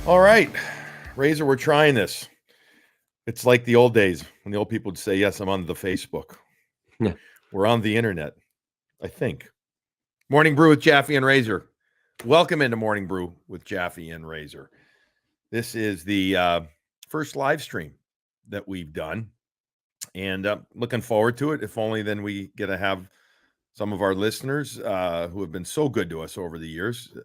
All right, Razor, we're trying this. It's like the old days when the old people would say, yes, I'm on the Facebook. Yeah. We're on the internet, I think. Morning Brew with Jaffe and Razor. Welcome into Morning Brew with Jaffe and Razor. This is the first live stream that we've done, and looking forward to it. If only then we get to have some of our listeners who have been so good to us over the years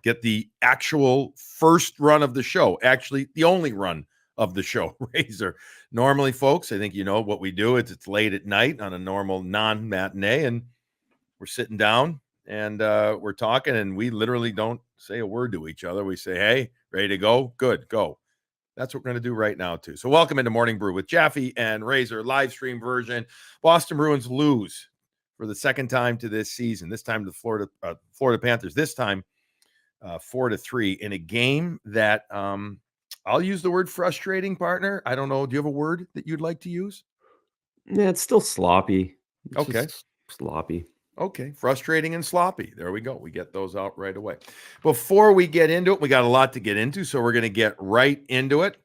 get the actual first run of the show, actually the only run of the show. Razor. Normally, folks, I think you know what we do. It's late at night on a normal non-matinee, and we're sitting down and we're talking, and we literally don't say a word to each other. We say, hey, ready to go? Good, go. That's what we're going to do right now, too. So welcome into Morning Brew with Jaffe and Razor, live stream version. Boston Bruins lose for the second time to this season, this time to the Florida Panthers, this time 4-3 in a game that I'll use the word frustrating, partner. I don't know. Do you have a word that you'd like to use? Yeah, it's still sloppy. It's Okay. just sloppy. Okay, frustrating and sloppy. There we go. We get those out right away. Before we get into it, we got a lot to get into, so we're going to get right into it.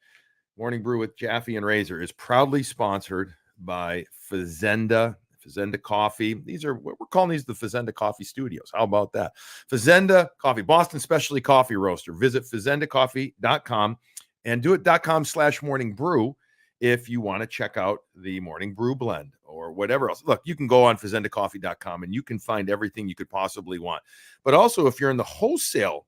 Morning Brew with Jaffe and Razor is proudly sponsored by Fazenda Coffee. We're calling these the Fazenda Coffee Studios. How about that? Fazenda Coffee, Boston Specialty Coffee Roaster. Visit fazendacoffee.com and do it .com/morning brew if you want to check out the Morning Brew blend or whatever else. Look, you can go on fazendacoffee.com and you can find everything you could possibly want. But also, if you're in the wholesale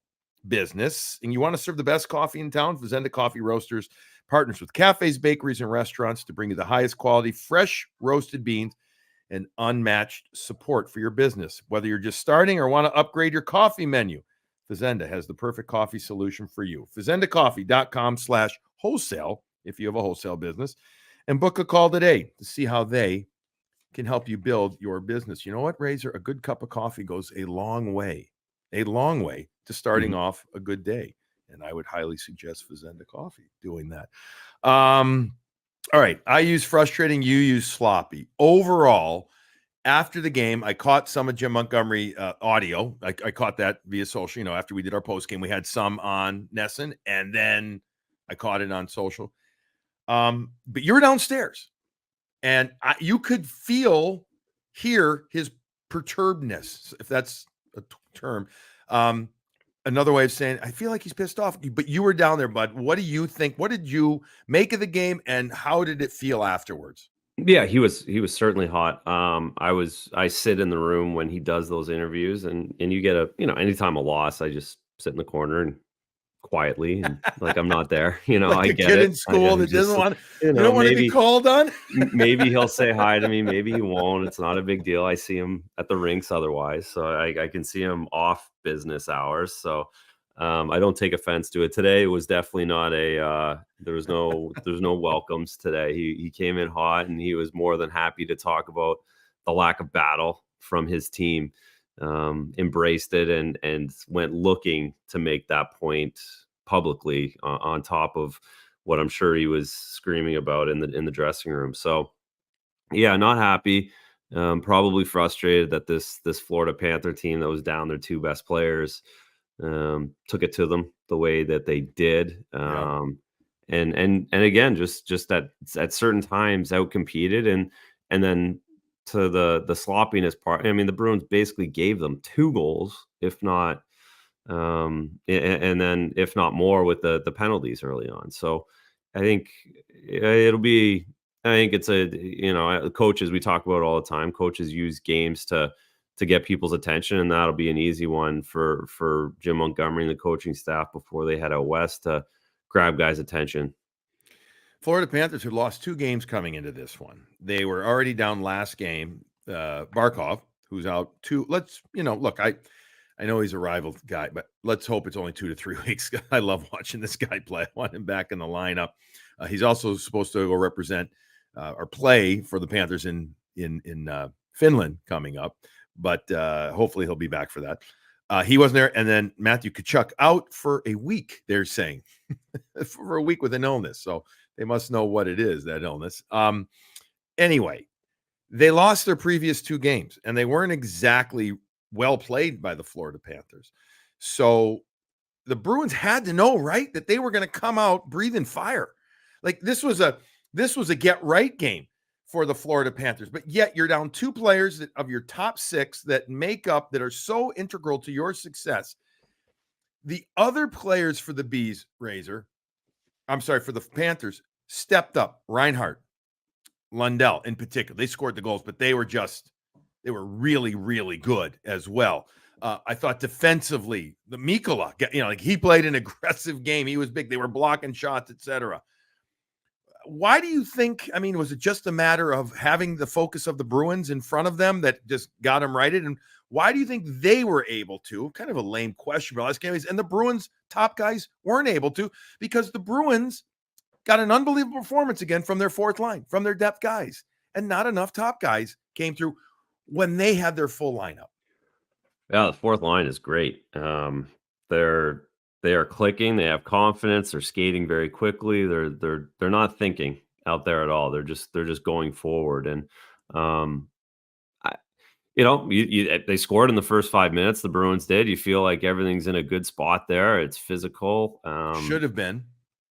business and you want to serve the best coffee in town, Fazenda Coffee Roasters partners with cafes, bakeries, and restaurants to bring you the highest quality, fresh roasted beans and unmatched support for your business. Whether you're just starting or want to upgrade your coffee menu, Fazenda has the perfect coffee solution for you. FazendaCoffee.com/wholesale if you have a wholesale business, and book a call today to see how they can help you build your business. You know what, Razor? A good cup of coffee goes a long way to starting off a good day. And I would highly suggest Fazenda Coffee doing that. All right. I use frustrating. You use sloppy. Overall, after the game, I caught some of Jim Montgomery audio. I caught that via social. You know, after we did our post game, we had some on Nesson, and then I caught it on social. But you were downstairs, and you could hear his perturbedness, if that's a term. Another way of saying, I feel like he's pissed off, but you were down there, bud. What do you think? What did you make of the game, and how did it feel afterwards? Yeah, he was certainly hot. I sit in the room when he does those interviews, and you get anytime a loss, I just sit in the corner and quietly and like I'm not there. Like I a get kid it. in school that doesn't want to, you don't want to be maybe called on. maybe he'll say hi to me, maybe he won't. It's not a big deal. I see him at the rinks otherwise, so I can see him off business hours. So I don't take offense to it. Today it was definitely not there's no welcomes today. He came in hot, and he was more than happy to talk about the lack of battle from his team. Embraced it and went looking to make that point publicly on top of what I'm sure he was screaming about in the dressing room. So yeah, not happy. Probably frustrated that this Florida Panther team that was down their two best players took it to them the way that they did. And again, just that at certain times outcompeted and then to the sloppiness part. I mean, the Bruins basically gave them 2 goals, if not and then if not more with the penalties early on. So I think it's coaches, we talk about all the time. Coaches use games to get people's attention, and that'll be an easy one for Jim Montgomery and the coaching staff before they head out west to grab guys' attention. Florida Panthers had lost 2 games coming into this one. They were already down last game. Barkov, who's out look, I know he's a rival guy, but let's hope it's only 2 to 3 weeks. I love watching this guy play. I want him back in the lineup. He's also supposed to go represent or play for the Panthers in Finland coming up, but hopefully he'll be back for that. He wasn't there. And then Matthew Tkachuk out for a week, they're saying, for a week with an illness. So they must know what it is, that illness. Anyway, they lost their previous 2 games, and they weren't exactly well played by the Florida Panthers. So the Bruins had to know, right, that they were going to come out breathing fire. Like this was a get right game for the Florida Panthers, but yet you're down 2 players of your top 6 that are so integral to your success. The other players for the Bees, for the Panthers, stepped up. Reinhart, Lundell in particular, they scored the goals, but they were really, really good as well. I thought defensively, the Mikkola, he played an aggressive game. He was big. They were blocking shots, etc. Why do you think? I mean, was it just a matter of having the focus of the Bruins in front of them that just got them righted? And why do you think they were able to? Kind of a lame question, but and the Bruins top guys weren't able to, because the Bruins got an unbelievable performance again from their fourth line, from their depth guys, and not enough top guys came through when they had their full lineup. Yeah, the fourth line is great. They are clicking. They have confidence. They're skating very quickly. They're not thinking out there at all. They're just going forward. And they scored in the first 5 minutes. The Bruins did. You feel like everything's in a good spot there. It's physical. Should have been.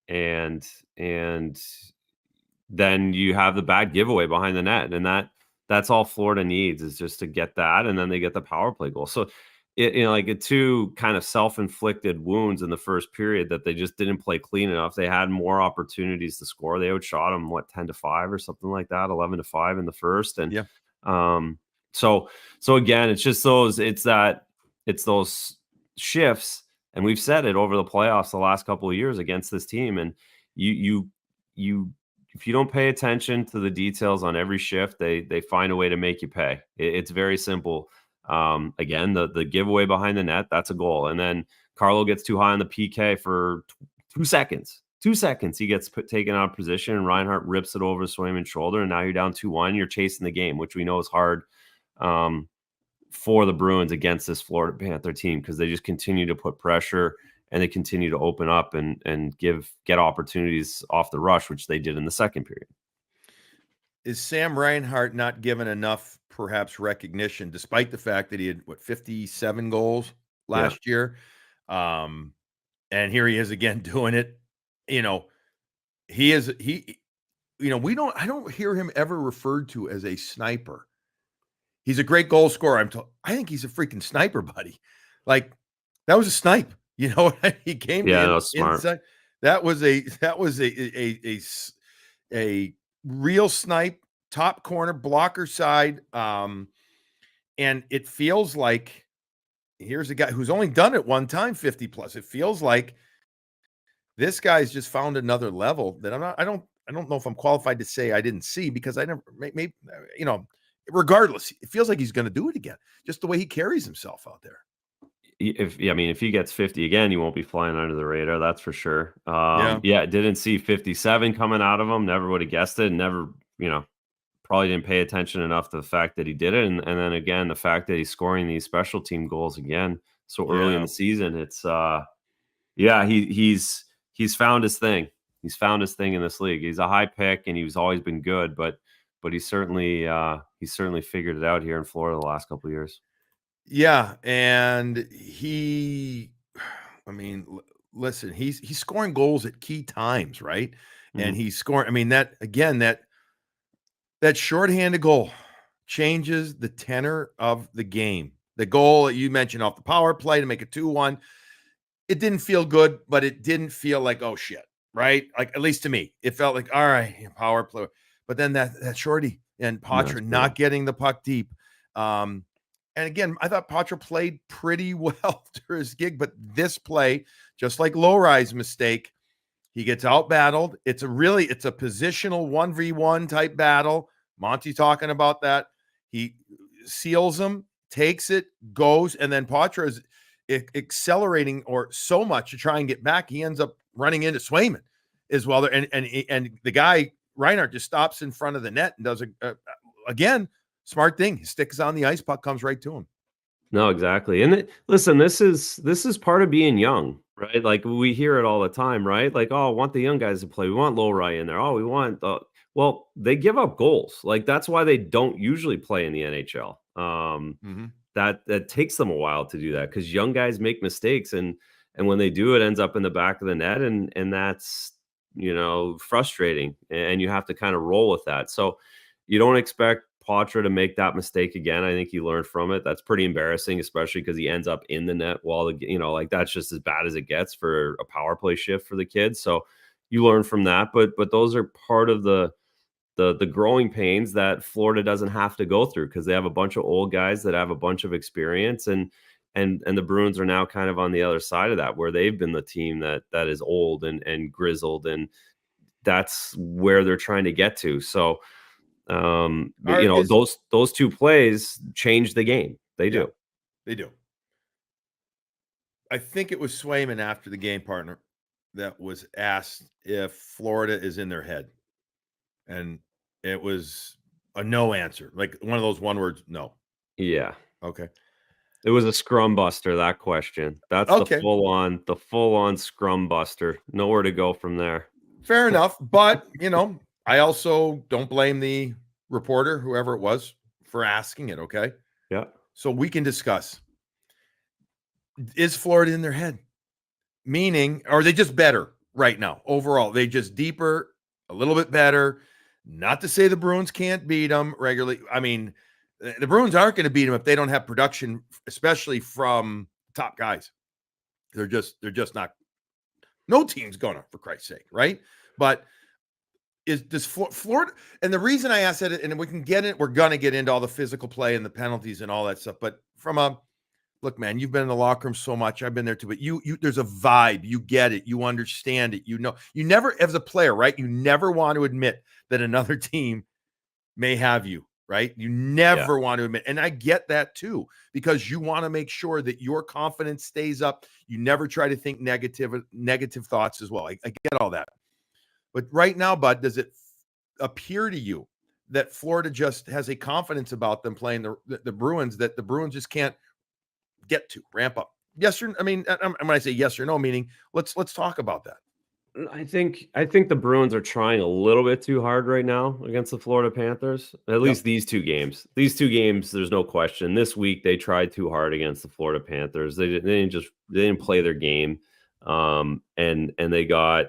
And then you have the bad giveaway behind the net, and that's all Florida needs, is just to get that, and then they get the power play goal. So like 2 kind of self-inflicted wounds in the first period that they just didn't play clean enough. They had more opportunities to score. They outshot them 10-5 or something like that, 11-5 in the first. And so again, it's just it's those shifts, and we've said it over the playoffs the last couple of years against this team. And you if you don't pay attention to the details on every shift, they find a way to make you pay. It's very simple. Again, the giveaway behind the net, that's a goal. And then Carlo gets too high on the PK for 2 seconds. 2 seconds, he gets taken out of position, and Reinhart rips it over Swayman's shoulder, and now you're down 2-1. You're chasing the game, which we know is hard for the Bruins against this Florida Panther team, because they just continue to put pressure and they continue to open up and get opportunities off the rush, which they did in the second period. Is Sam Reinhart not given enough, perhaps, recognition, despite the fact that he had 57 goals last year? And here he is again doing it. I don't hear him ever referred to as a sniper. He's a great goal scorer. I think he's a freaking sniper, buddy. Like, that was a snipe. He came smart. inside. That was a real snipe, top corner, blocker side. And it feels like here's a guy who's only done it one time, 50 plus. It feels like this guy's just found another level that I don't know if I'm qualified to say I didn't see, because I never, maybe, regardless, it feels like he's going to do it again. Just the way he carries himself out there. If he gets 50 again, he won't be flying under the radar. That's for sure. Didn't see 57 coming out of him. Never would have guessed it. Never, probably didn't pay attention enough to the fact that he did it. And then again, the fact that he's scoring these special team goals again so early in the season. It's he's found his thing. He's found his thing in this league. He's a high pick, and he's always been good, but he's certainly figured it out here in Florida the last couple of years. Yeah, and listen, he's scoring goals at key times, right? Mm-hmm. And he's scoring. That shorthanded goal changes the tenor of the game. The goal that you mentioned off the power play to make it 2-1, it didn't feel good, but it didn't feel like, oh shit, right? Like, at least to me, it felt like, all right, power play. But then that shorty and Poitras not getting the puck deep. And again, I thought Poitras played pretty well through his gig, but this play, just like Lowry's mistake, he gets out-battled. It's a positional 1v1 type battle. Monty talking about that. He seals him, takes it, goes, and then Poitras is accelerating or so much to try and get back. He ends up running into Swayman as well. And the guy, Reinhart, just stops in front of the net and does again, smart thing. His stick is on the ice, puck comes right to him. No, exactly. And listen, this is part of being young, right? Like, we hear it all the time, right? Like, oh, I want the young guys to play. We want Lowry in there. Oh, we want well, they give up goals. Like, that's why they don't usually play in the NHL. That takes them a while to do that, because young guys make mistakes, and And when they do, it ends up in the back of the net, and that's, frustrating, and you have to kind of roll with that. So you don't expect Poitras to make that mistake again. I think he learned from it. That's pretty embarrassing, especially because he ends up in the net while like that's just as bad as it gets for a power play shift for the kids. So you learn from that, but those are part of the growing pains that Florida doesn't have to go through, because they have a bunch of old guys that have a bunch of experience, and the Bruins are now kind of on the other side of that, where they've been the team that is old and grizzled, and that's where they're trying to get to. So those two plays change the game. They do. They do. I think it was Swayman after the game, partner, that was asked if Florida is in their head. And it was a no answer, like one of those one words, no. Yeah. Okay. It was a scrum buster, that question. That's okay. the full on scrum buster. Nowhere to go from there. Fair enough. But, I also don't blame the reporter, whoever it was, for asking it. Okay. Yeah. So we can discuss. Is Florida in their head? Meaning, are they just better right now? Overall, they just deeper, a little bit better. Not to say the Bruins can't beat them regularly. I mean, the Bruins aren't going to beat them if they don't have production, especially from top guys. They're just not. No team's gonna, for Christ's sake, right? But does Florida? And the reason I asked it, and we can get it, we're gonna get into all the physical play and the penalties and all that stuff. But from a look, man, you've been in the locker room so much. I've been there too. But you there's a vibe. You get it. You understand it. You never, as a player, right? You never want to admit that another team may have you, right? You never want to admit. And I get that too, because you want to make sure that your confidence stays up. You never try to think negative thoughts as well. I get all that. But right now, Bud, does it appear to you that Florida just has a confidence about them playing the Bruins that the Bruins just can't get to ramp up? Yes or, I mean, when I say yes or no, meaning let's talk about that. I think the Bruins are trying a little bit too hard right now against the Florida Panthers. At least these two games. There's no question. This week they tried too hard against the Florida Panthers. They didn't play their game, and they got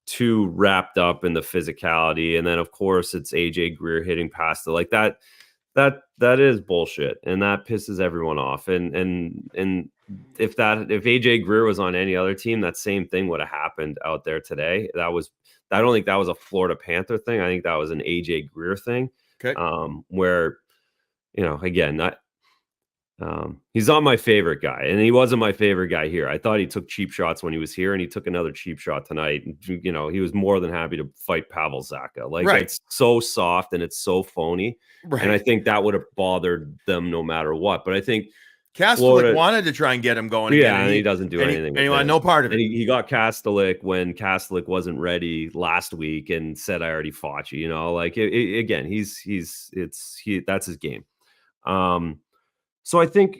too wrapped up in the physicality. And then of course it's AJ Greer hitting past it like that. That is bullshit, and that pisses everyone off. And if AJ Greer was on any other team, that same thing would have happened out there today. I don't think that was a Florida Panther thing. I think that was an AJ Greer thing. Okay. Where, again, he's not my favorite guy, and he wasn't my favorite guy here. I thought he took cheap shots when he was here, and he took another cheap shot tonight. He was more than happy to fight Pavel Zacha. It's so soft and it's so phony. Right. And I think that would have bothered them no matter what. But I think Kastelik wanted to try and get him going. Yeah, and he doesn't do anything. And he wanted no part of it. He got Kastelik when Kastelik wasn't ready last week and said, "I already fought you." Again, that's his game. So I think,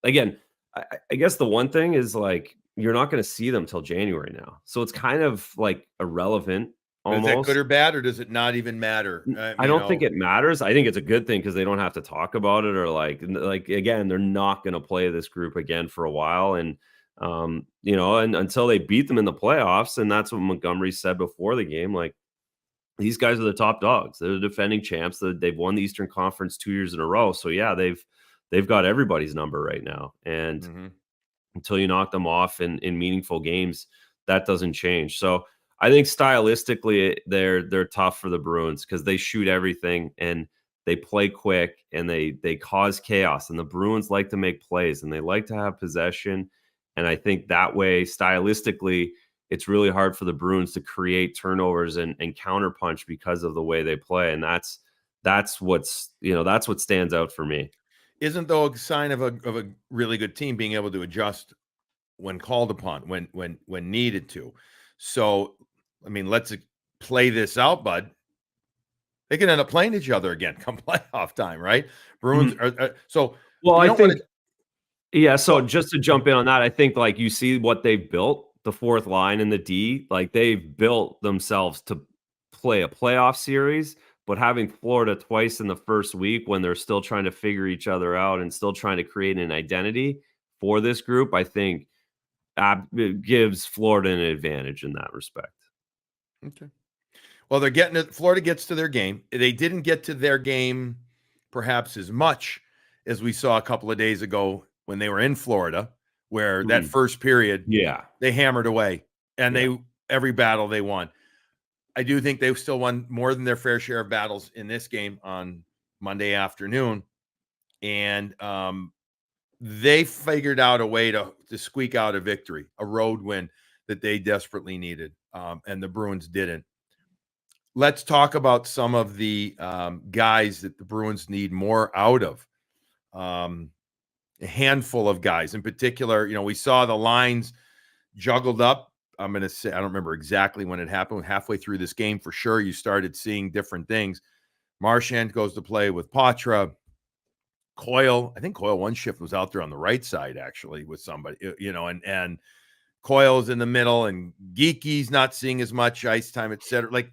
again, I guess the one thing is you're not going to see them till January now. So it's kind of irrelevant. Almost. Is that good or bad, or does it not even matter? I don't think it matters. I think it's a good thing because they don't have to talk about it, or again, they're not going to play this group again for a while. And, and until they beat them in the playoffs. And that's what Montgomery said before the game. These guys are the top dogs. They're the defending champs. They've won the Eastern Conference 2 years in a row. So yeah, they've got everybody's number right now. And until you knock them off in meaningful games, that doesn't change. So I think stylistically they're tough for the Bruins because they shoot everything and they play quick and they cause chaos. And the Bruins like to make plays and they like to have possession. And I think that way, stylistically, it's really hard for the Bruins to create turnovers and counterpunch because of the way they play. And that's what stands out for me. Isn't though a sign of a really good team being able to adjust when called upon, when needed to. So, I mean, let's play this out, bud. They can end up playing each other again come playoff time, right? Bruins are so. Well, I think. So just to jump in on that, I think you see what they've built, the fourth line and the D, they've built themselves to play a playoff series. But having Florida twice in the first week when they're still trying to figure each other out and still trying to create an identity for this group, I think it gives Florida an advantage in that respect. Okay. Well, they're getting it. Florida gets to their game. They didn't get to their game perhaps as much as we saw a couple of days ago when they were in Florida, where that first period, they hammered away and every battle they won. I do think they still won more than their fair share of battles in this game on Monday afternoon. And they figured out a way to squeak out a victory, a road win that they desperately needed. And the Bruins didn't. Let's talk about some of the guys that the Bruins need more out of. A handful of guys in particular. We saw the lines juggled up. I'm going to say, I don't remember exactly when it happened. Halfway through this game, for sure, you started seeing different things. Marchand goes to play with Poitras. Coyle, I think Coyle one shift was out there on the right side, actually, with somebody, and Coyle's in the middle, and Geeky's not seeing as much ice time, et cetera. Like,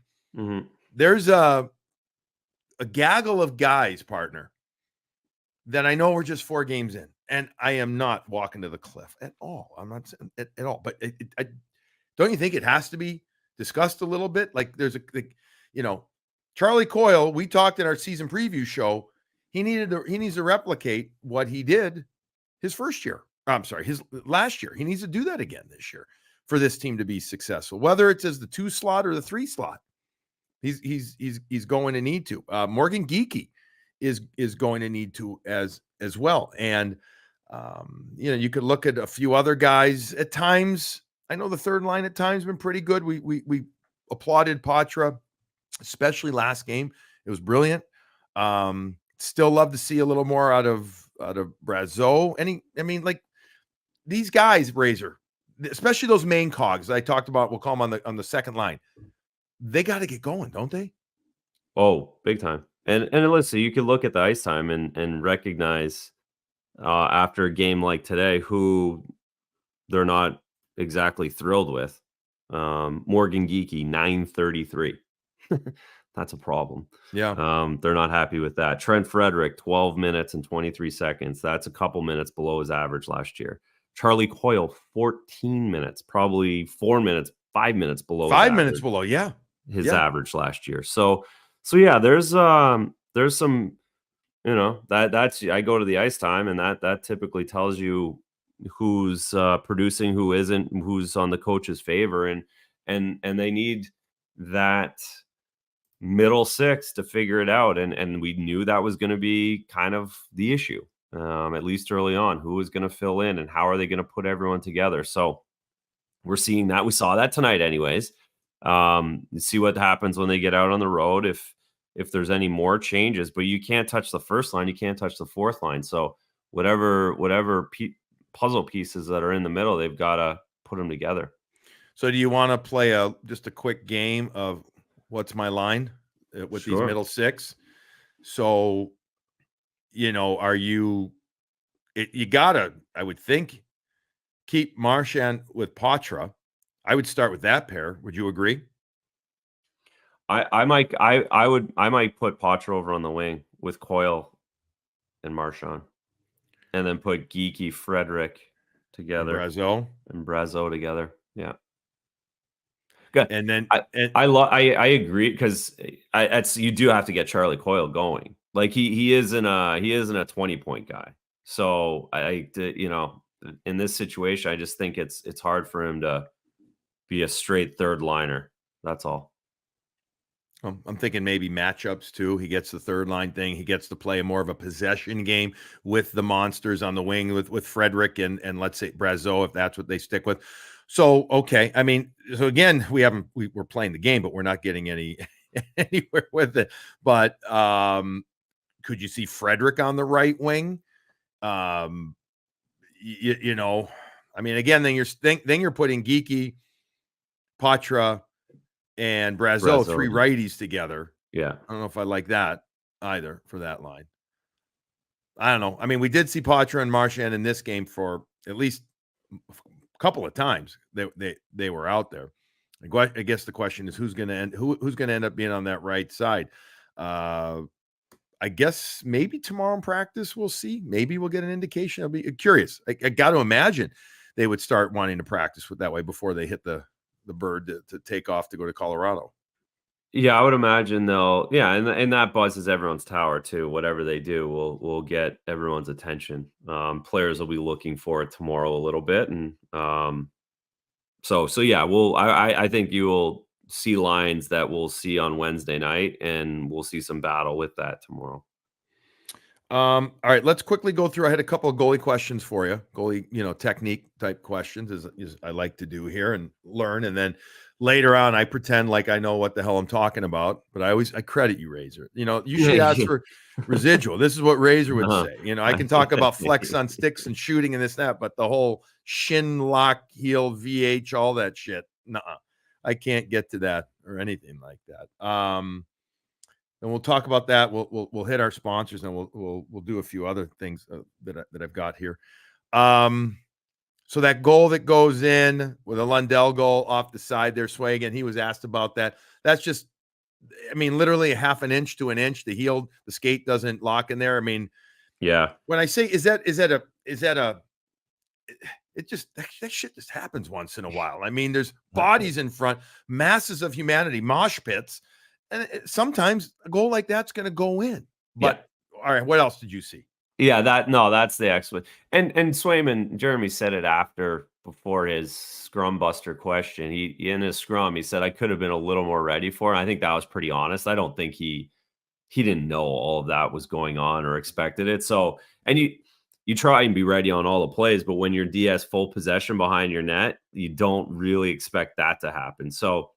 there's a gaggle of guys, partner, that I know we're just 4 games in, and I am not walking to the cliff at all. I'm not saying at all, but don't you think it has to be discussed a little bit? Like, there's Charlie Coyle, we talked in our season preview show, he needs to replicate what he did his first year. His last year. He needs to do that again this year for this team to be successful, whether it's as the 2 slot or the 3 slot. He's going to need to. Morgan Geeky is going to need to as well. And you could look at a few other guys at times. I know the third line at times been pretty good. We applauded Poitras, especially last game. It was brilliant. Still love to see a little more out of Brazeau. Like these guys, Razor, especially those main cogs I talked about, we'll call them on the second line. They got to get going, don't they? Oh, big time. And listen, you can look at the ice time and recognize after a game like today who they're not exactly thrilled with. Morgan Geeky, 933. That's a problem. Yeah. They're not happy with that. Trent Frederick, 12 minutes and 23 seconds. That's a couple minutes below his average last year. Charlie Coyle, 14 minutes, probably 5 minutes below. 5 minutes below, yeah. His average last year. So yeah, there's some, that's I go to the ice time, and that typically tells you who's producing, who isn't, who's on the coach's favor, and they need that middle 6 to figure it out. And we knew that was going to be kind of the issue, at least early on, who was going to fill in and how are they going to put everyone together. So we're seeing that. We saw that tonight anyways. See what happens when they get out on the road, if there's any more changes, but you can't touch the first line. You can't touch the fourth line. So whatever puzzle pieces that are in the middle, they've got to put them together. So do you want to play just a quick game of what's my line with these middle 6? So, are you gotta, I would think, keep Marchand with Poitras. I would start with that pair. Would you agree? I might put Poitras over on the wing with Coyle and Marchand, and then put Geeky, Frederick together, and Brazeau together. Yeah. Good. And then I agree, because you do have to get Charlie Coyle going. Like he isn't a 20-point guy. So in this situation, I just think it's hard for him to be a straight third liner. That's all. I'm thinking maybe matchups too. He gets the third line thing. He gets to play more of a possession game with the monsters on the wing with Frederick and let's say Brazeau, if that's what they stick with. So, okay. So again, we're playing the game, but we're not getting anywhere with it. But could you see Frederick on the right wing? Again, then you're putting Geeky, Poitras, and Brazeau, 3 righties together. Yeah. I don't know if I like that either for that line. I don't know. We did see Poitras and Marchand in this game for at least a couple of times. They were out there. I guess the question is who's going to end up being on that right side. I guess maybe tomorrow in practice we'll see. Maybe we'll get an indication. I'll be curious. I got to imagine they would start wanting to practice with that way before they hit the bird to take off to go to Colorado. Yeah, I would imagine they'll and that buzzes everyone's tower too. Whatever they do will get everyone's attention. Players will be looking for it tomorrow a little bit, and so yeah, I think you will see lines that we'll see on Wednesday night, and we'll see some battle with that tomorrow. All right, let's quickly go through. I had a couple of goalie questions for you, goalie, technique type questions, as I like to do here and learn. And then later on, I pretend like I know what the hell I'm talking about, but I credit you, Razor. You should ask for residual. This is what Razor would say. I can talk about flex on sticks and shooting and this, that, but the whole shin lock, heel, VH, all that shit, nuh-uh. I can't get to that or anything like that. And we'll talk about that. We'll hit our sponsors, and we'll do a few other things that I've got here. So that goal that goes in with a Lundell goal off the side there, Sway, again, he was asked about that. That's just, literally a half an inch to an inch. The heel, the skate doesn't lock in there. Yeah. When I say is that it just that shit just happens once in a while. There's bodies in front, masses of humanity, mosh pits. And sometimes a goal like that's going to go in. But all right, what else did you see? Yeah, that's the excellent. And Swayman, Jeremy said it before his scrum buster question. He in his scrum, he said, I could have been a little more ready for it. And I think that was pretty honest. I don't think he didn't know all of that was going on or expected it. So, and you try and be ready on all the plays, but when your DS full possession behind your net, you don't really expect that to happen. So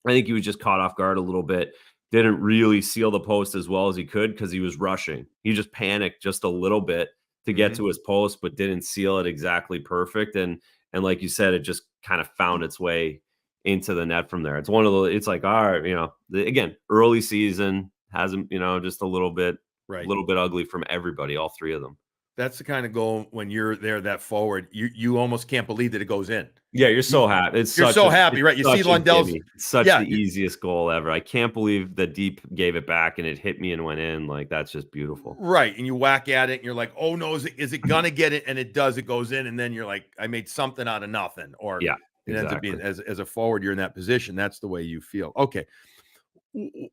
I think he was just caught off guard a little bit. Didn't really seal the post as well as he could because he was rushing. He just panicked just a little bit to get to his post, but didn't seal it exactly perfect. And like you said, it just kind of found its way into the net from there. It's one of the. It's like, all right, again, early season hasn't, just a little bit ugly from everybody, all three of them. That's the kind of goal when you're there that forward, you almost can't believe that it goes in. Yeah, you're so happy. You're so happy, right? You see Lundell's the easiest goal ever. I can't believe the deep gave it back and it hit me and went in. Like, that's just beautiful. Right. And you whack at it and you're like, oh no, is it gonna get it? And it does, it goes in, and then you're like, I made something out of nothing. Or yeah, it ends up being as a forward, you're in that position. That's the way you feel. Okay.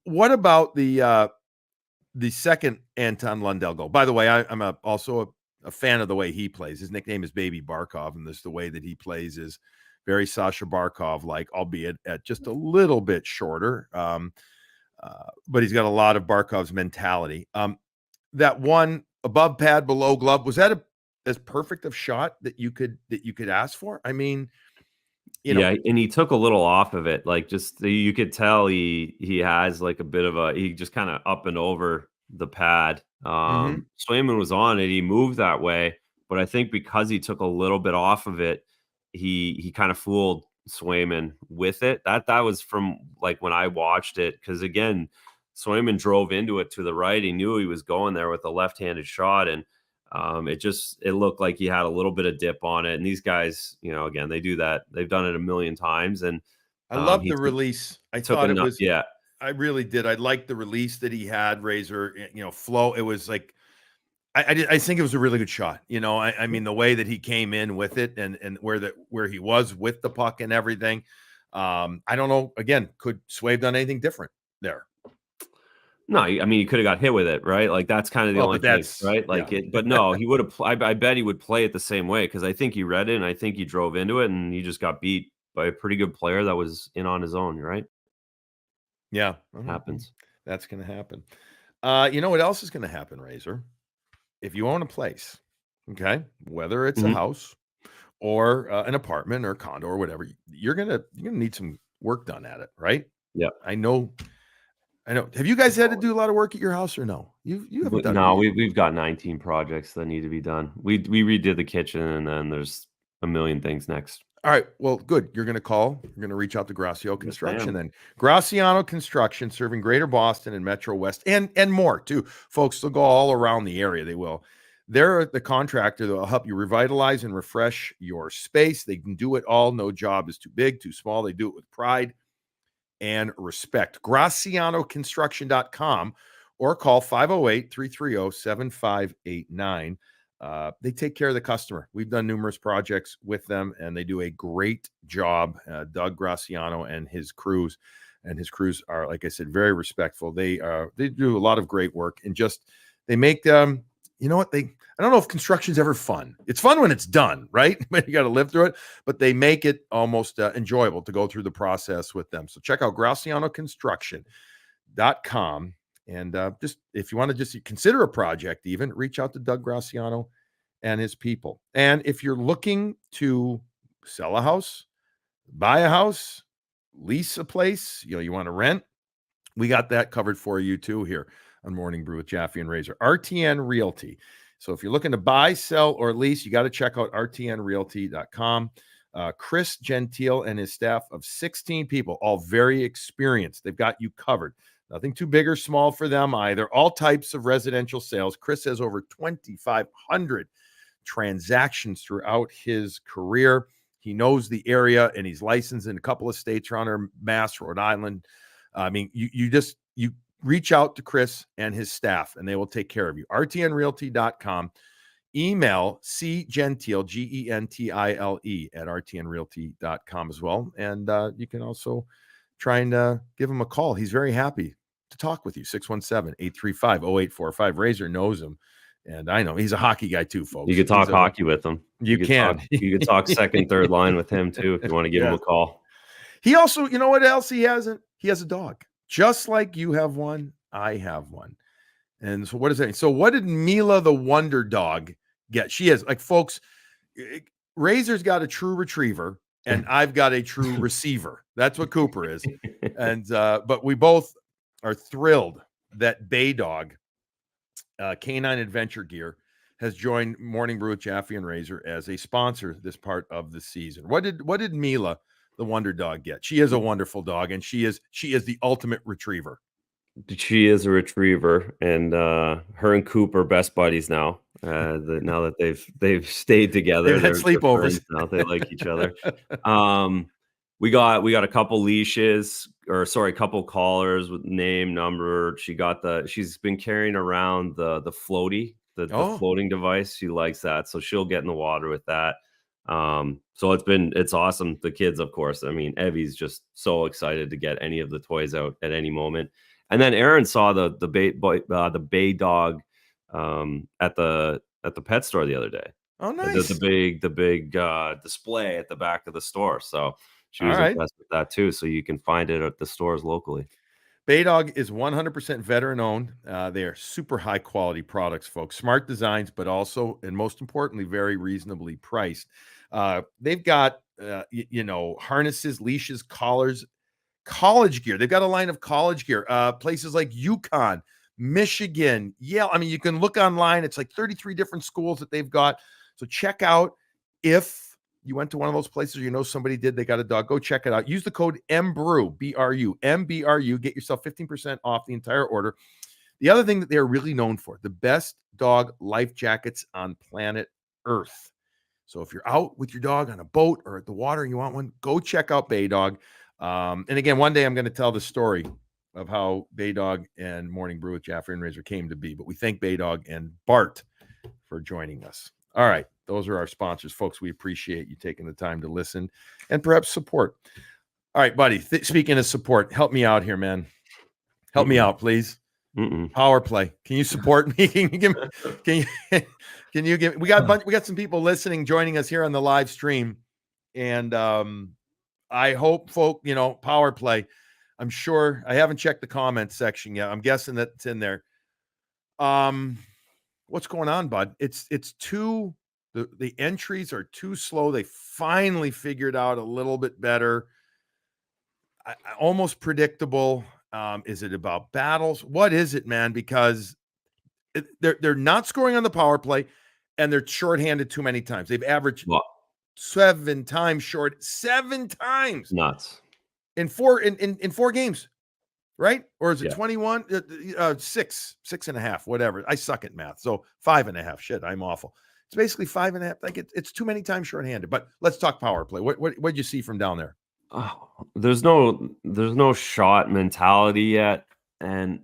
What about the second Anton Lundell goal? By the way, I'm also a fan of the way he plays. His nickname is Baby Barkov, and the way that he plays is very Sasha Barkov-like, albeit at just a little bit shorter. But he's got a lot of Barkov's mentality. That one above pad, below glove, was that as perfect of shot that you could ask for? Yeah, and he took a little off of it. Like, just you could tell he has like a bit of he just kind of up and over the pad. Swayman was on it. He moved that way, but I think because he took a little bit off of it, he kind of fooled Swayman with it. That was from like when I watched it, because again, Swayman drove into it to the right. He knew he was going there with a left-handed shot, and it looked like he had a little bit of dip on it. And these guys, again, they do that. They've done it a million times. And I love the release. I thought it was, I really did. I liked the release that he had, Razor, flow. It was like, I think it was a really good shot. The way that he came in with it and where he was with the puck and everything. I don't know. Again, could Sway have done anything different there? No, he could have got hit with it, right? Like, that's kind of the only thing, right? Like, but no, he would have. I bet he would play it the same way, because I think he read it and I think he drove into it, and he just got beat by a pretty good player that was in on his own, right? Yeah, happens. That's going to happen. You know what else is going to happen, Razor? If you own a place, okay, whether it's a house or an apartment or condo or whatever, you're gonna need some work done at it, right? Yeah, I know. Have you guys had to do a lot of work at your house, or no? You haven't done. No, we've got 19 projects that need to be done. We redid the kitchen, and then there's a million things next. All right. Well, good. You're going to call. You're going to reach out to Graciano Construction then. Graciano Construction, serving Greater Boston and Metro West and more too. Folks, they'll go all around the area. They will. They're the contractor that will help you revitalize and refresh your space. They can do it all. No job is too big, too small. They do it with pride and respect. GracianoConstruction.com or call 508-330-7589. They take care of the customer. We've done numerous projects with them, and they do a great job. Doug Graciano and his crews are, like I said, very respectful. They do a lot of great work, and just they make them. You know what? I don't know if construction's ever fun. It's fun when it's done, right? But you got to live through it. But they make it almost enjoyable to go through the process with them. So check out GracianoConstruction.com. And just if you want to just consider a project, even reach out to Doug Graciano and his people. And if you're looking to sell a house, buy a house, lease a place, you want to rent, we got that covered for you too here on Morning Brew with Jaffe and Razor. RTN Realty. So if you're looking to buy, sell, or lease, you got to check out rtnrealty.com. Chris Gentile and his staff of 16 people, all very experienced. They've got you covered. Nothing too big or small for them either. All types of residential sales. Chris has over 2,500 transactions throughout his career. He knows the area, and he's licensed in a couple of states around there, Mass, Rhode Island. I mean, you reach out to Chris and his staff, and they will take care of you. rtnrealty.com. Email cgentile, Gentile, at rtnrealty.com as well. And you can also try and give him a call. He's very happy to talk with you. 617-835-0845. Razor knows him. And I know he's a hockey guy too, folks. You could talk hockey with him. You can. You could talk second, third line with him too if you want to give him a call. He also, you know what else he hasn't? He has a dog. Just like you have one, I have one. And so what does that mean? So what did Mila the Wonder Dog get? She is, like, folks, Razor's got a true retriever, and I've got a true receiver. That's what Cooper is. And but we both are thrilled that Bay Dog, Canine Adventure Gear, has joined Morning Brew with Jaffe and Razor as a sponsor this part of the season. What did Mila the Wonder Dog get? She is a wonderful dog, and she is the ultimate retriever. She is a retriever, and her and Coop are best buddies now. Now that they've stayed together, they've had sleepovers. Now they like each other. We got a couple leashes, a couple collars with name, number. She's been carrying around the floaty, the floating device. She likes that, so she'll get in the water with that. So it's awesome. The kids, of course. I mean, Evie's just so excited to get any of the toys out at any moment. And then Aaron saw the Bay Dog at the pet store the other day. Oh, nice! The big display at the back of the store. So she was impressed with that too. So you can find it at the stores locally. Bay Dog is 100% veteran owned. They are super high quality products, folks. Smart designs, but also, and most importantly, very reasonably priced. They've got harnesses, leashes, collars, college gear. They've got a line of college gear. Places like UConn, Michigan, Yale. I mean, you can look online. It's like 33 different schools that they've got. So check out, if you went to one of those places, somebody did, they got a dog, go check it out. Use the code MBREW, BRU, MBRU, get yourself 15% off the entire order. The other thing that they're really known for, the best dog life jackets on planet Earth. So if you're out with your dog on a boat or at the water and you want one, go check out Bay Dog. And again, one day I'm going to tell the story of how Bay Dog and Morning Brew with Jaffe and Razor came to be. But we thank Bay Dog and Bart for joining us. All right. Those are our sponsors, folks. We appreciate you taking the time to listen and perhaps support. All right, buddy. Speaking of support, help me out here, man. Help me out, please. Power play. Can you support me? Can you give? We got some people listening, joining us here on the live stream, and I hope, folk, power play. I'm sure I haven't checked the comments section yet. I'm guessing that it's in there. What's going on, bud? It's too. The entries are too slow. They finally figured out a little bit better. Almost predictable. Is it about battles? What is it, man? Because they're not scoring on the power play, and they're shorthanded too many times. They've averaged 7 times short. 7 times. Nuts. In four games, right? Or is it 21? 6.5, whatever. I suck at math. So 5.5. Shit, I'm awful. It's basically 5.5. Like it's too many times shorthanded. But let's talk power play. What'd you see from down there? Oh, there's no shot mentality yet, and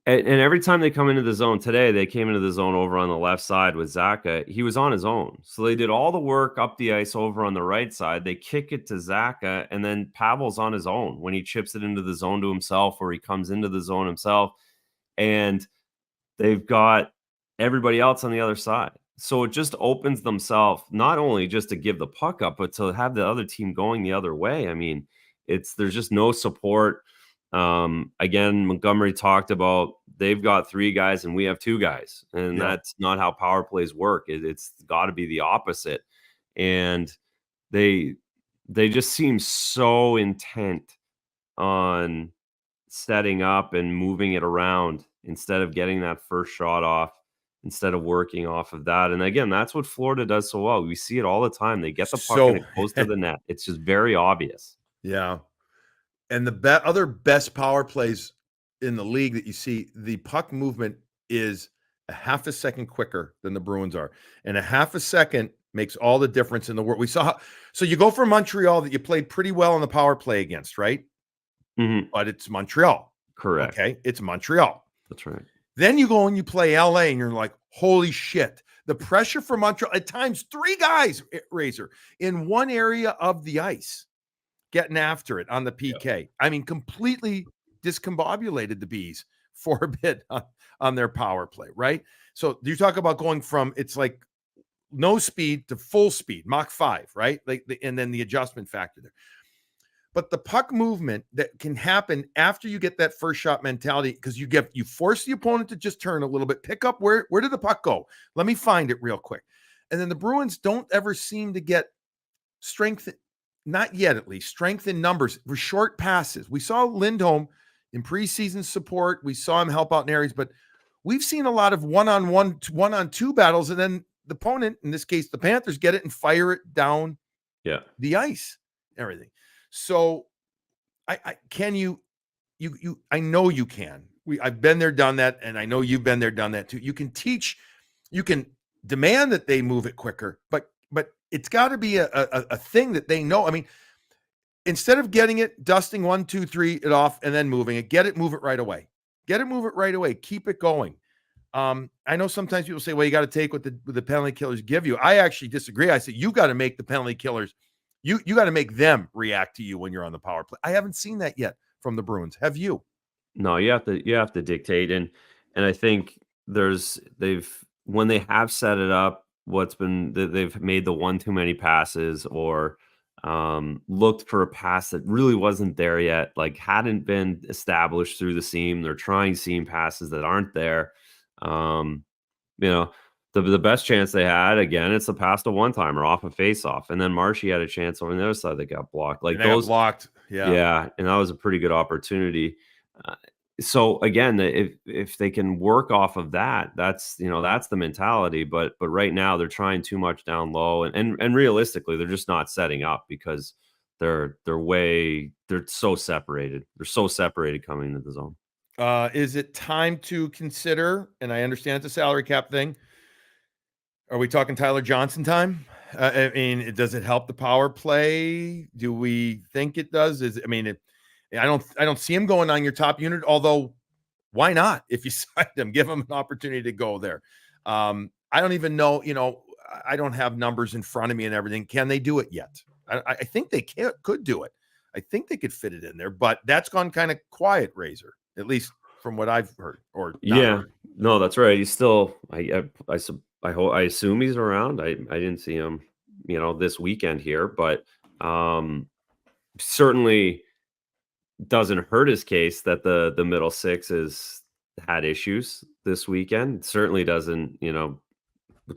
And every time they come into the zone today, they came into the zone over on the left side with Zaka. He was on his own. So they did all the work up the ice over on the right side. They kick it to Zaka, and then Pavel's on his own when he chips it into the zone to himself, or he comes into the zone himself. And they've got everybody else on the other side. So it just opens themselves not only just to give the puck up, but to have the other team going the other way. I mean, there's just no support. Again, Montgomery talked about they've got 3 guys and we have 2 guys, and that's not how power plays work. It's got to be the opposite. And they just seem so intent on setting up and moving it around instead of getting that first shot off, instead of working off of that. And again, that's what Florida does so well. We see it all the time. They get the puck and it goes to the net. It's just very obvious. Yeah. And the other best power plays in the league that you see, the puck movement is a half a second quicker than the Bruins are. And a half a second makes all the difference in the world. We saw so you go from Montreal that you played pretty well in the power play against, right? Mm-hmm. But it's Montreal. Correct. Okay. It's Montreal. That's right. Then you go and you play LA and you're like, holy shit. The pressure from Montreal, at times 3 guys, Razor, in one area of the ice getting after it on the PK. Yep. I mean, completely discombobulated the Bees for a bit on their power play, right? So you talk about going from, it's like no speed to full speed, Mach 5, right? And then the adjustment factor there. But the puck movement that can happen after you get that first shot mentality, because you force the opponent to just turn a little bit, pick up where did the puck go? Let me find it real quick. And then the Bruins don't ever seem to get strength, not yet at least, strength in numbers for short passes. We saw Lindholm in preseason support. We saw him help out in areas, but we've seen a lot of one-on-one, one-on-two battles, and then the opponent, in this case the Panthers, get it and fire it down the ice, everything. So I know you can. I've been there, done that, and I know you've been there, done that too. You can teach, you can demand that they move it quicker, but it's got to be a thing that they know. I mean, instead of getting it, dusting 1, 2, 3 it off and then moving it, move it right away. Move it right away. Keep it going. I know sometimes people say, well, you got to take what the penalty killers give you. I actually disagree. I say you got to make the penalty killers. You got to make them react to you when you're on the power play. I haven't seen that yet from the Bruins. Have you? No, you have to dictate. And I think when they have set it up, they've made the one too many passes, or looked for a pass that really wasn't there yet, like hadn't been established through the seam. They're trying seam passes that aren't there. The best chance they had, again, it's the pass to one-timer off a face-off, and then Marshy had a chance over on the other side that got blocked. Like those blocked, yeah, and that was a pretty good opportunity. So again, if they can work off of that, that's the mentality. But right now they're trying too much down low, and realistically, they're just not setting up because they're so separated. They're so separated coming into the zone. Is it time to consider? And I understand it's a salary cap thing. Are we talking Tyler Johnson time? I mean, does it help the power play? Do we think it does? I don't see him going on your top unit, although why not? If you signed him, give him an opportunity to go there. I don't even know, I don't have numbers in front of me and everything. Can they do it yet? I think they could do it. I think they could fit it in there, but that's gone kind of quiet, Razor, at least from what I've heard. Heard. No, that's right. He's still, I assume he's around. I didn't see him, this weekend here, but certainly doesn't hurt his case that the middle six has had issues this weekend. Certainly doesn't,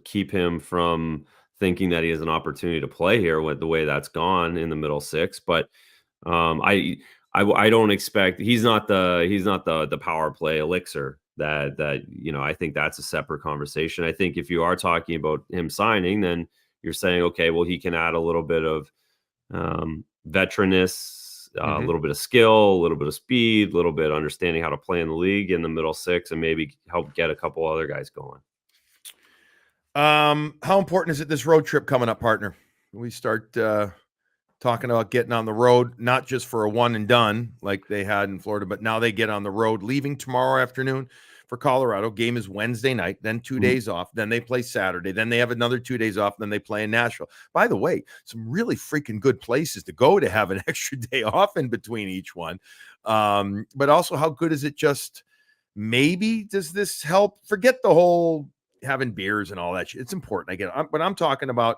keep him from thinking that he has an opportunity to play here with the way that's gone in the middle six. But I don't expect, he's not the power play elixir that I think that's a separate conversation. I think if you are talking about him signing, then you're saying, okay, well, he can add a little bit of veteranness, a little bit of skill, a little bit of speed, a little bit of understanding how to play in the league in the middle six, and maybe help get a couple other guys going. How important is it this road trip coming up, partner? We start talking about getting on the road, not just for a one and done like they had in Florida, but now they get on the road, leaving tomorrow afternoon for Colorado. Game is Wednesday night, then 2 days off. Then they play Saturday. Then they have another 2 days off. Then they play in Nashville. By the way, some really freaking good places to go to have an extra day off in between each one. But also, how good is it just maybe does this help? Forget the whole having beers and all that shit. It's important. I get it. But I'm talking about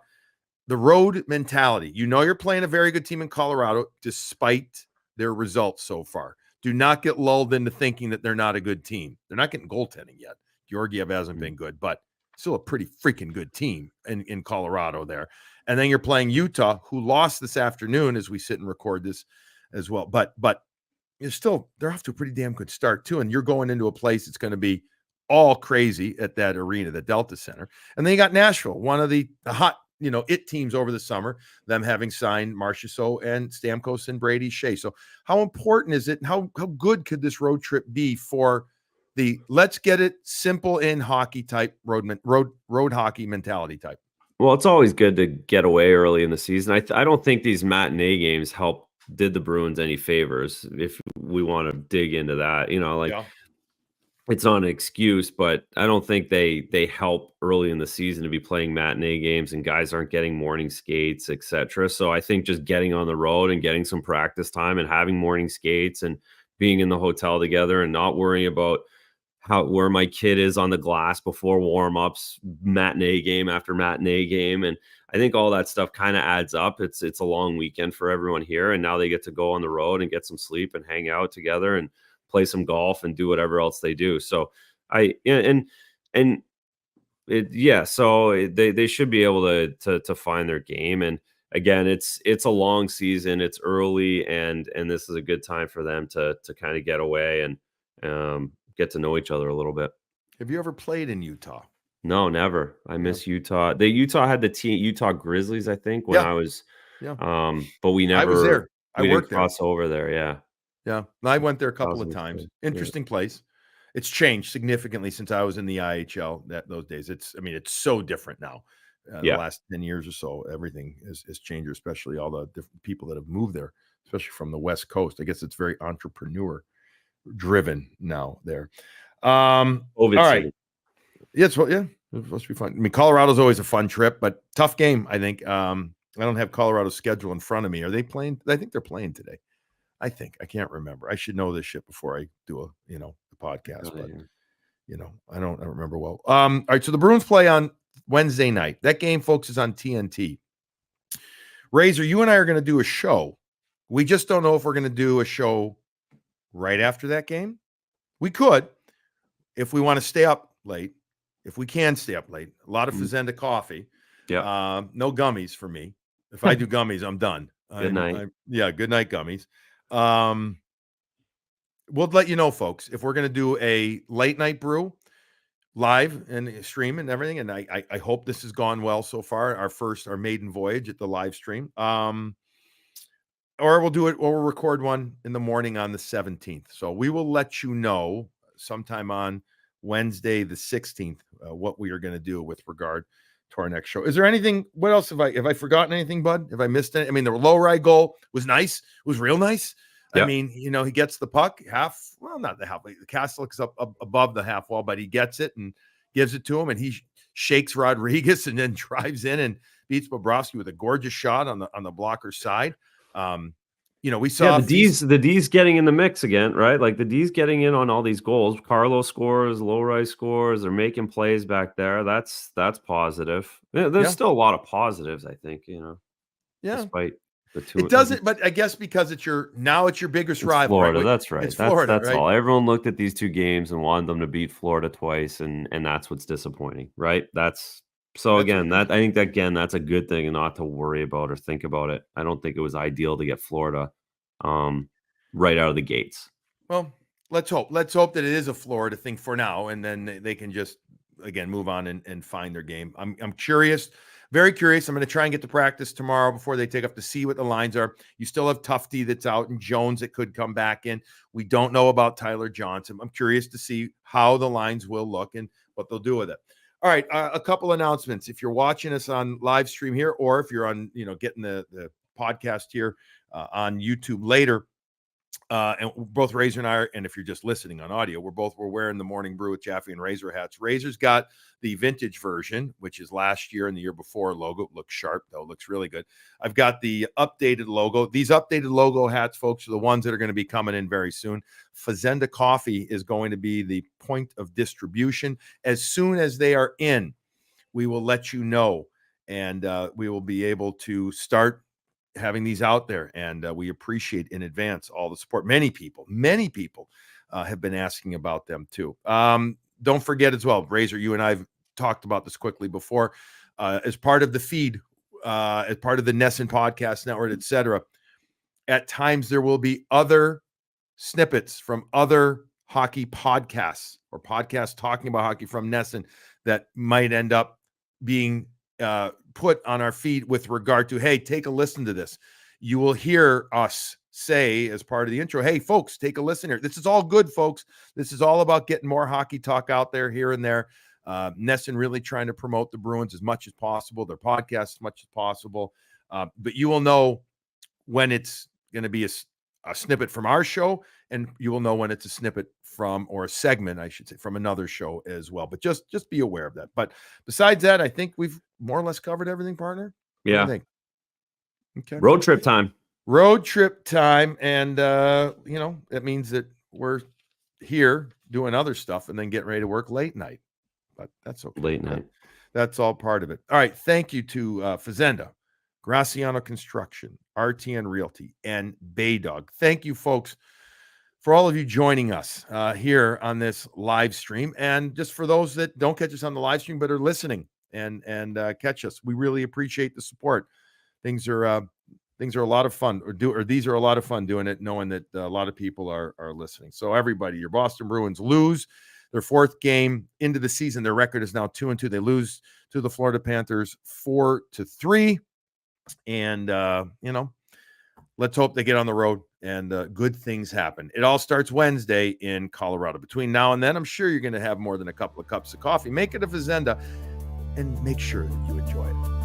the road mentality. You know, you're playing a very good team in Colorado despite their results so far. Do not get lulled into thinking that they're not a good team. They're not getting goaltending yet. Georgiev hasn't been good, but still a pretty freaking good team in Colorado there. And then you're playing Utah, who lost this afternoon as we sit and record this as well. But they're off to a pretty damn good start too. And you're going into a place that's going to be all crazy at that arena, the Delta Center. And then you got Nashville, one of the hot, it teams over the summer, them having signed Marchessault and Stamkos and Brady Shea. So how important is it? And how good could this road trip be for the let's get it simple in hockey type road hockey mentality type? Well, it's always good to get away early in the season. I don't think these matinee games did the Bruins any favors, if we want to dig into that. It's not an excuse, but I don't think they help early in the season to be playing matinee games and guys aren't getting morning skates, etc. So I think just getting on the road and getting some practice time and having morning skates and being in the hotel together and not worrying about where my kid is on the glass before warm-ups, matinee game after matinee game. And I think all that stuff kind of adds up. It's a long weekend for everyone here, and now they get to go on the road and get some sleep and hang out together and play some golf and do whatever else they do. So they should be able to find their game. And again, it's a long season, it's early, and this is a good time for them to kind of get away and get to know each other a little bit. Have you ever played in Utah? No, never. I miss Utah. Utah had the team Utah Grizzlies, I think, when I was but we never I was there. I worked there. Cross over there, yeah. Yeah, I went there a couple of times. Interesting place. It's changed significantly since I was in the IHL those days. It's so different now. The last 10 years or so, everything has changed, especially all the different people that have moved there, especially from the West Coast. I guess it's very entrepreneur driven now there. All right. Yes, well, yeah, it's supposed to be fun. Colorado's always a fun trip, but tough game, I think. I don't have Colorado's schedule in front of me. Are they playing? I think they're playing today. I can't remember. I should know this shit before I do the podcast, but I don't remember well. All right. So the Bruins play on Wednesday night. That game, folks, is on TNT. Razor, you and I are going to do a show. We just don't know if we're going to do a show right after that game. We could, if we want to stay up late, if we can stay up late. A lot of Fazenda coffee. Yeah. No gummies for me. If I do gummies, I'm done. Good night. Good night, gummies. We'll let you know, folks, if we're going to do a late night brew live and stream and everything. And I hope this has gone well so far. Our maiden voyage at the live stream. Or we'll record one in the morning on the 17th. So we will let you know sometime on Wednesday, the 16th, what we are going to do with regard to our next show. Is there anything? What else have I forgotten anything, bud? Have I missed it? The low ride goal was nice. It was real nice. Yep. He gets the puck not the half. The Castle is up above the half wall, but he gets it and gives it to him, and he shakes Rodriguez and then drives in and beats Bobrovsky with a gorgeous shot on the blocker side. We saw the D's getting in the mix again, right? Like the D's getting in on all these goals. Carlo scores, Lowry scores. They're making plays back there. That's positive. There's still a lot of positives, I think. Despite the two. It doesn't, but I guess because it's your biggest rival. Florida, right? That's right. That's right? All. Everyone looked at these two games and wanted them to beat Florida twice, and that's what's disappointing, right? That's a good thing and not to worry about or think about it. I don't think it was ideal to get Florida right out of the gates. Well, let's hope that it is a Florida thing for now, and then they can just again move on and find their game. I'm curious, very curious. I'm going to try and get to practice tomorrow before they take off to see what the lines are. You still have Tufte that's out and Jones that could come back in. We don't know about Tyler Johnson. I'm curious to see how the lines will look and what they'll do with it. All right, a couple announcements. If you're watching us on live stream here, or if you're on, getting the podcast here on YouTube later. And both Razor and I are, and if you're just listening on audio, we're wearing the Morning Brew with Jaffe and Razor hats. Razor's got the vintage version, which is last year and the year before logo. It looks sharp, though. It looks really good. I've got the updated logo. These updated logo hats, folks, are the ones that are going to be coming in very soon. Fazenda Coffee is going to be the point of distribution. As soon as they are in, we will let you know, and we will be able to start having these out there, and we appreciate in advance all the support. Many people have been asking about them too. Don't forget as well, Razor, you and I've talked about this quickly before, as part of the feed, as part of the Nesson Podcast Network, etc. At times there will be other snippets from other hockey podcasts or podcasts talking about hockey from Nesson that might end up being put on our feed with regard to, hey, take a listen to this. You will hear us say as part of the intro, hey, folks, take a listen here. This is all good, folks. This is all about getting more hockey talk out there here and there. Nesson really trying to promote the Bruins as much as possible, their podcast as much as possible. But you will know when it's going to be a snippet from our show, and you will know when it's a snippet from, or a segment, I should say, from another show as well. But just be aware of that. But besides that, I think we've more or less covered everything, partner. What do you think? Okay. Road trip time. And it means that we're here doing other stuff and then getting ready to work late night. But that's okay. Late night. That's all part of it. All right. Thank you to Fazenda, Graciano Construction, RTN Realty, and Baydog. Thank you, folks, for all of you joining us here on this live stream. And just for those that don't catch us on the live stream but are listening and catch us, we really appreciate the support. Things are a lot of fun, these are a lot of fun doing it, knowing that a lot of people are listening. So everybody, your Boston Bruins lose their fourth game into the season. Their record is now 2-2. They lose to the Florida Panthers 4-3. And let's hope they get on the road and good things happen. It all starts Wednesday in Colorado. Between now and then, I'm sure you're going to have more than a couple of cups of coffee. Make it a Fazenda and make sure that you enjoy it.